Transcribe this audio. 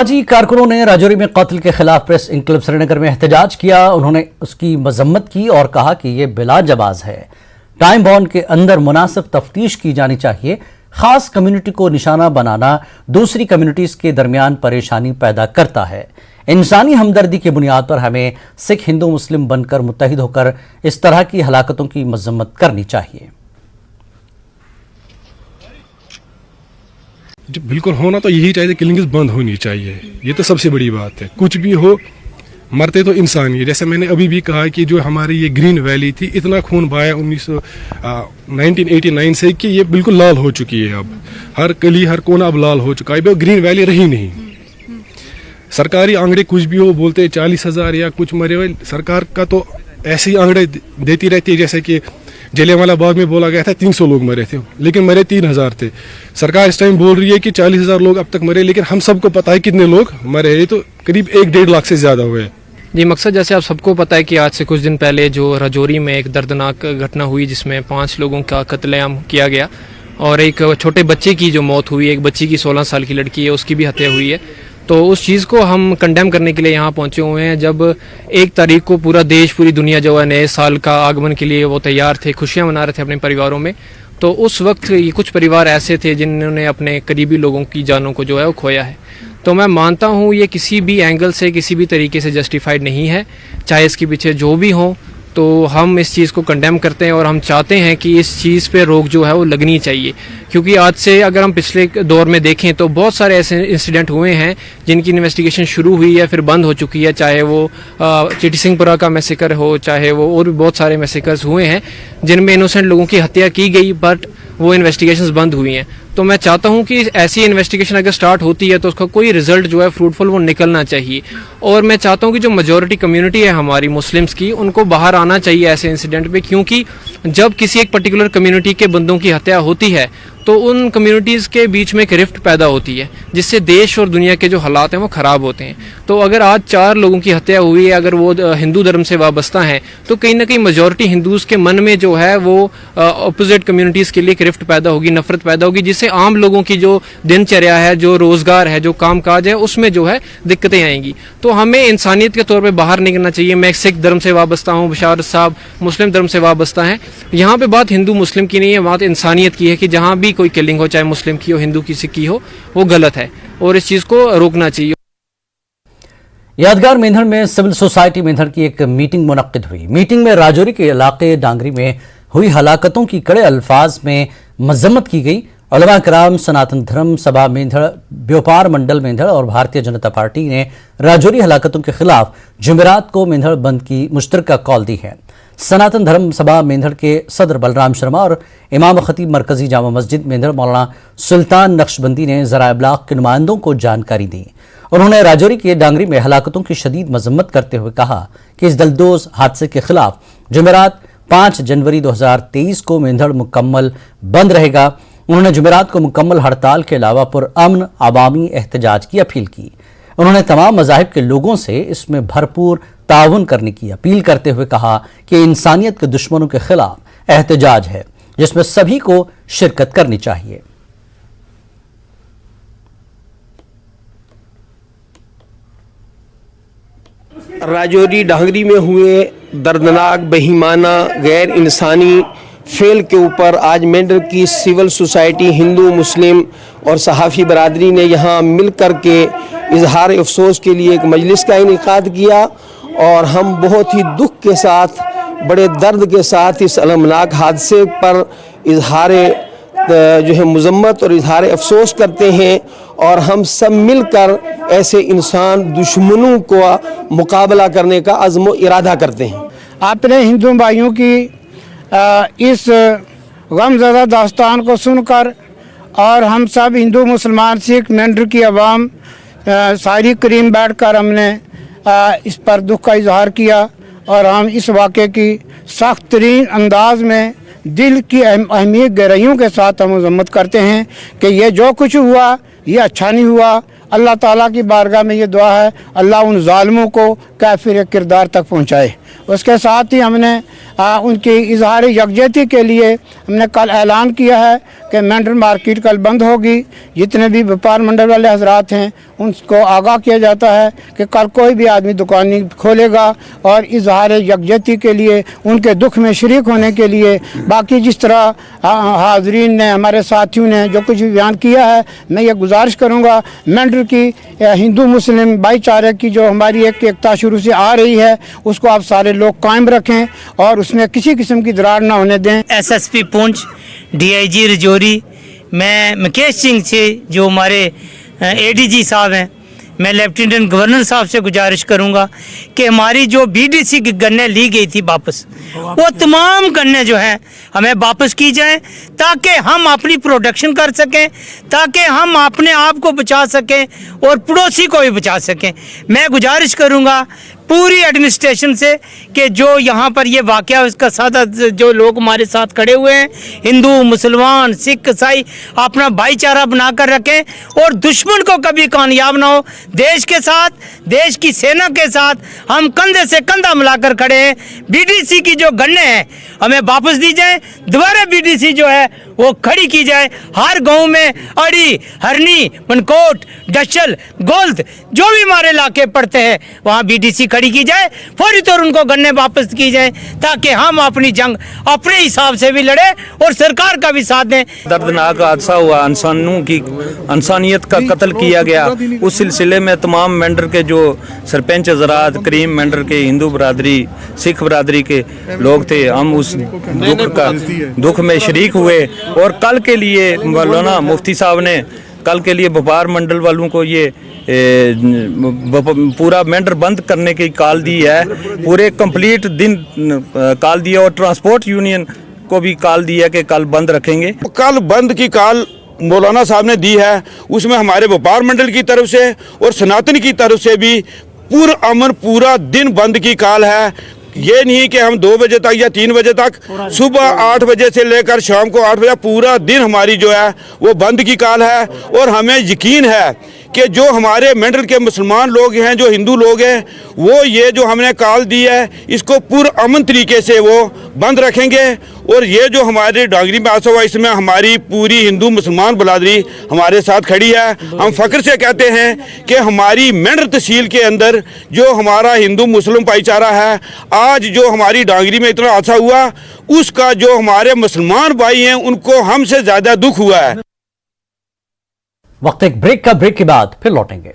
समाजी कारकुनों ने राजौरी में कत्ल के खिलाफ प्रेस इनकलाब श्रीनगर में एहतजाज किया। उन्होंने उसकी मजम्मत की और कहा कि ये बिलाजवाज है। टाइम बॉम्ब के अंदर मुनासिब तफ्तीश की जानी चाहिए। खास कम्युनिटी को निशाना बनाना दूसरी कम्युनिटीज के दरमियान परेशानी पैदा करता है। इंसानी हमदर्दी की बुनियाद पर हमें सिख हिंदू मुस्लिम बनकर मुत्तहिद होकर इस तरह की हलाकतों की मजम्मत करनी चाहिए। बिल्कुल होना तो यही चाहिए, किलिंग्स बंद होनी चाहिए। ये तो सबसे बड़ी बात है। कुछ भी हो, मरते तो इंसान ही। जैसे मैंने अभी भी कहा कि जो हमारी ये ग्रीन वैली थी, इतना खून बहाया 1989 से कि ये बिल्कुल लाल हो चुकी है। अब हर गली हर कोना अब लाल हो चुका है। ग्रीन वैली रही नहीं। सरकारी आंकड़े कुछ भी हो, बोलते 40,000 या कुछ मरे हुए। सरकार का तो ऐसे ही आंकड़े देती रहती है, जैसे कि जलियांवाला बाग में बोला गया था 300 लोग मरे थे, लेकिन मरे 3,000 थे। सरकार इस टाइम बोल रही है कि 40,000 लोग अब तक मरे, लेकिन हम सबको पता है कितने लोग मरे। ये तो करीब 1-1.5 लाख से ज्यादा हुए। जी मकसद, जैसे आप सबको पता है कि आज से कुछ दिन पहले जो राजौरी में एक दर्दनाक घटना हुई जिसमें 5 लोगों का कत्लेआम किया गया और एक छोटे बच्चे की जो मौत हुई, एक बच्ची की 16 साल की लड़की है उसकी भी हत्या हुई है। तो उस चीज़ को हम कंडेम करने के लिए यहाँ पहुँचे हुए हैं। जब 1 तारीख को पूरा देश पूरी दुनिया जो है नए साल का आगमन के लिए वो तैयार थे, खुशियाँ मना रहे थे अपने परिवारों में, तो उस वक्त ये कुछ परिवार ऐसे थे जिन्होंने अपने करीबी लोगों की जानों को जो है वो खोया है। तो मैं मानता हूँ ये किसी भी एंगल से किसी भी तरीके से जस्टिफाइड नहीं है, चाहे इसके पीछे जो भी हो। तो हम इस चीज़ को कंडेम करते हैं और हम चाहते हैं कि इस चीज़ पे रोक जो है वो लगनी चाहिए, क्योंकि आज से अगर हम पिछले दौर में देखें तो बहुत सारे ऐसे इंसिडेंट हुए हैं जिनकी इन्वेस्टिगेशन शुरू हुई है फिर बंद हो चुकी है। चाहे वो चिटी सिंहपुरा का मैसेकर हो, चाहे वो और भी बहुत सारे मैसेकर्स हुए हैं जिनमें इनोसेंट लोगों की हत्या की गई, बट वो इन्वेस्टिगेशंस बंद हुई हैं। तो मैं चाहता हूं कि ऐसी इन्वेस्टिगेशन अगर स्टार्ट होती है तो उसका कोई रिजल्ट जो है फ्रूटफुल वो निकलना चाहिए। और मैं चाहता हूं कि जो मेजॉरिटी कम्युनिटी है हमारी मुस्लिम्स की, उनको बाहर आना चाहिए ऐसे इंसिडेंट पे, क्योंकि जब किसी एक पर्टिकुलर कम्युनिटी के बंदों की हत्या होती है तो उन कम्युनिटीज़ के बीच में एक रिफ्ट पैदा होती है जिससे देश और दुनिया के जो हालात हैं वो ख़राब होते हैं। तो अगर आज 4 लोगों की हत्या हुई है, अगर वो हिंदू धर्म से वाबस्ता हैं, तो कहीं ना कहीं मेजॉरिटी हिंदूज़ के मन में जो है वो अपोजिट कम्युनिटीज़ के लिए एक रिफ्ट पैदा होगी, नफरत पैदा होगी, जिससे आम लोगों की जो दिनचर्या है, जो रोज़गार है, जो काम काज है, उसमें जो है दिक्कतें आएंगी। तो हमें इंसानियत के तौर पर बाहर निकलना चाहिए। मैं सिख धर्म से वाबस्ता हूँ, बशारत साहब मुस्लिम धर्म से वाबस्ता हैं। यहाँ पर बात हिंदू मुस्लिम की नहीं है, बात इंसानियत की है कि जहाँ भी कोई किलिंग हो, चाहे मुस्लिम की हो, हिंदू की, सिख की हो, वो गलत है और इस चीज को रोकना चाहिए। यादगार मेंढर में सिविल सोसाइटी मेंढर की एक मीटिंग मुनक्किद हुई। मीटिंग में राजौरी के इलाके डांगरी में हुई हलाकतों की कड़े अल्फाज में मजम्मत की गई। उलमा कराम, सनातन धर्म सभा मेंढर, व्यापार मंडल मेंढर और भारतीय जनता पार्टी ने राजौरी हलाकतों के खिलाफ जुमेरात को मेंढर बंद की मुश्तरका कॉल दी है। सनातन धर्म सभा मेंढर के सदर बलराम शर्मा और इमाम खतीब मरकजी जामा मस्जिद मेंढर मौलाना सुल्तान नक्शबंदी ने ज़राए इब्लाग के नुमाइंदों को जानकारी दी। उन्होंने राजौरी के डांगरी में हलाकतों की शदीद मजम्मत करते हुए कहा कि इस दलदोज हादसे के खिलाफ जुमेरात 5 जनवरी 2023 को मेंढर मुकम्मल बंद रहेगा। उन्होंने जुमेरात को मुकम्मल हड़ताल के अलावा पुरअमन अवामी एहतजाज की अपील की। उन्होंने तमाम मज़ाहिब के लोगों से इसमें भरपूर ताउन करने की अपील करते हुए कहा कि इंसानियत के दुश्मनों के खिलाफ एहतजाज है जिसमें सभी को शिरकत करनी चाहिए। राजौरी डांगरी में हुए दर्दनाक, बेईमाना, गैर इंसानी फेल के ऊपर आज मेंढर की सिविल सोसाइटी, हिंदू मुस्लिम और सहाफ़ी बरादरी ने यहाँ मिल कर के इजहार अफसोस के लिए एक मजलिस का इनेकाद किया और हम बहुत ही दुख के साथ, बड़े दर्द के साथ इस अलमनाक हादसे पर इजहार जो है मजम्मत और इजहार अफसोस करते हैं और हम सब मिलकर ऐसे इंसान दुश्मनों को मुकाबला करने का अज़्म इरादा करते हैं। अपने हिंदू भाइयों की इस गमज़दा दास्तान को सुनकर और हम सब हिंदू मुसलमान सिख मेंढर की आवाम सारी करीम बैठ कर हमने इस पर दुख का इजहार किया और हम इस वाक़े की सख्त तरीन अंदाज में दिल की अहमियत गहराइयों के साथ हम मजम्मत करते हैं कि ये जो कुछ हुआ ये अच्छा नहीं हुआ। अल्लाह ताला की बारगाह में ये दुआ है, अल्लाह उन ज़ालिमों को काफिर किरदार तक पहुँचाए। उसके साथ ही हमने उनकी इजहार यकजहती के लिए हमने कल ऐलान किया है कि मेंढर मार्केट कल बंद होगी। जितने भी व्यापार मंडल वाले हजरात हैं उनको आगाह किया जाता है कि कल कोई भी आदमी दुकान नहीं खोलेगा और इजहार यकजहती के लिए उनके दुख में शरीक होने के लिए। बाकी जिस तरह हाजरीन ने हमारे साथियों ने जो कुछ भी बयान किया है, मैं ये गुजारिश करूँगा मेंढर की हिंदू मुस्लिम भाईचारे की जो हमारी एक एकता शुरू से आ रही है उसको आप सारे लोग कायम रखें और उसमें किसी किस्म की दरार ना होने दें। एसएसपी पुंछ, डीआईजी राजौरी, मैं मुकेश सिंह से जो हमारे एडीजी साहब हैं, मैं लेफ्टिनेंट गवर्नर साहब से गुजारिश करूंगा कि हमारी जो बीडीसी की गन्ने ली गई थी वापस, वो तमाम गन्ने जो हैं हमें वापस की जाएं ताकि हम अपनी प्रोडक्शन कर सकें, ताकि हम अपने आप को बचा सकें और पड़ोसी को भी बचा सकें। मैं गुजारिश करूंगा पूरी एडमिनिस्ट्रेशन से कि जो यहाँ पर ये वाक़या उसका सादा जो लोग हमारे साथ खड़े हुए हैं, हिंदू मुसलमान सिख ईसाई, अपना भाईचारा बनाकर रखें और दुश्मन को कभी कामयाब ना हो। देश के साथ, देश की सेना के साथ हम कंधे से कंधा मिलाकर खड़े हैं। बीडीसी की जो गन्ने हैं हमें वापस दी जाए, दोबारा बीडीसी जो है वो खड़ी की जाए। हर गांव में अड़ी, हरनी, मनकोट, डशल, गोल्द जो भी हमारे इलाके पड़ते हैं वहाँ बीडीसी खड़ी की जाए, फौरी तौर उनको गन्ने वापस की जाए ताकि हम अपनी जंग अपने हिसाब से भी लड़े और सरकार का भी साथ दें। दर्दनाक हादसा हुआ, इंसानियत का कत्ल किया गया। उस सिलसिले में तमाम मेंढर के जो सरपंच हजरात, करीम मेंढर के, हिंदू बरादरी, सिख बरादरी के लोग थे, हम उस दुख में शरीक हुए और कल के लिए मौलाना मुफ्ती साहब ने कल के लिए व्यापार मंडल वालों को ये पूरा मेंढर बंद करने की कॉल दी है, पूरे कंप्लीट दिन कॉल दिया और ट्रांसपोर्ट यूनियन को भी कॉल दी है कि कल बंद रखेंगे। कल बंद की कॉल मौलाना साहब ने दी है, उसमें हमारे व्यापार मंडल की तरफ से और सनातन की तरफ से भी पूरा दिन बंद की कॉल है। ये नहीं कि हम 2 बजे तक या 3 बजे तक, सुबह 8 बजे से लेकर शाम को 8 बजे पूरा दिन हमारी जो है वो बंद की कॉल है। और हमें यकीन है कि जो हमारे मेंढर के मुसलमान लोग हैं, जो हिंदू लोग हैं, वो ये जो हमने कॉल दी है इसको पुरअमन तरीके से वो बंद रखेंगे। और ये जो हमारे डांगरी में हादसा हुआ इसमें हमारी पूरी हिंदू मुसलमान बरादरी हमारे साथ खड़ी है। हम फ़ख्र से कहते हैं कि हमारी मेंढर तहसील के अंदर जो हमारा हिंदू मुस्लिम भाईचारा है, आज जो हमारी डांगरी में इतना हादसा हुआ उसका जो हमारे मुसलमान भाई हैं उनको हमसे ज़्यादा दुख हुआ है। वक्त एक ब्रेक के बाद फिर लौटेंगे।